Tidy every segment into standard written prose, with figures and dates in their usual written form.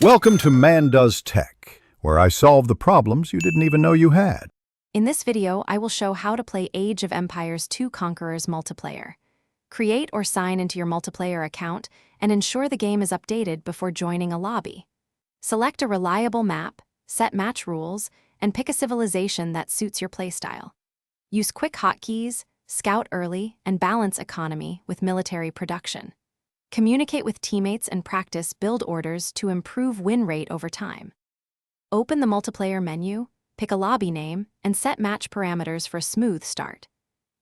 Welcome to Man Does Tech, where I solve the problems you didn't even know you had. In this video, I will show how to play Age of Empires 2 Conquerors multiplayer. Create or sign into your multiplayer account and ensure the game is updated before joining a lobby. Select a reliable map, set match rules, and pick a civilization that suits your playstyle. Use quick hotkeys, scout early, and balance economy with military production. Communicate with teammates and practice build orders to improve win rate over time. Open the multiplayer menu, pick a lobby name, and set match parameters for a smooth start.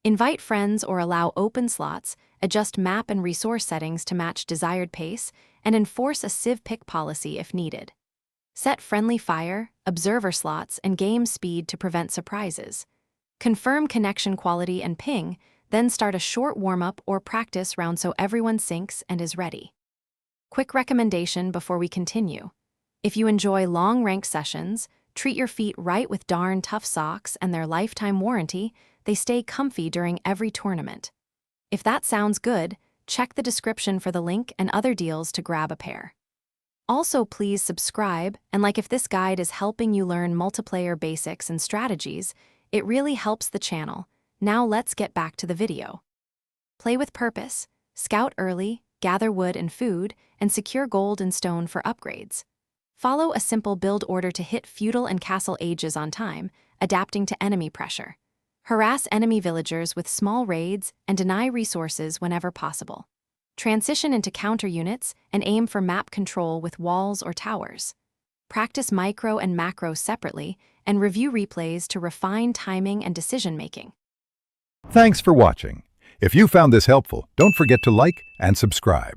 Invite friends or allow open slots, adjust map and resource settings to match desired pace, and enforce a civ pick policy if needed. Set friendly fire, observer slots, and game speed to prevent surprises. Confirm connection quality and ping, then start a short warm-up or practice round so everyone syncs and is ready. Quick recommendation before we continue. If you enjoy long rank sessions, treat your feet right with darn tough socks and their lifetime warranty. They stay comfy during every tournament. If that sounds good, check the description for the link and other deals to grab a pair. Also, please subscribe, and if this guide is helping you learn multiplayer basics and strategies, it really helps the channel. Now let's get back to the video. Play with purpose, scout early, gather wood and food, and secure gold and stone for upgrades. Follow a simple build order to hit feudal and castle ages on time, adapting to enemy pressure. Harass enemy villagers with small raids and deny resources whenever possible. Transition into counter units and aim for map control with walls or towers. Practice micro and macro separately and review replays to refine timing and decision-making. Thanks for watching. If you found this helpful, don't forget to like and subscribe.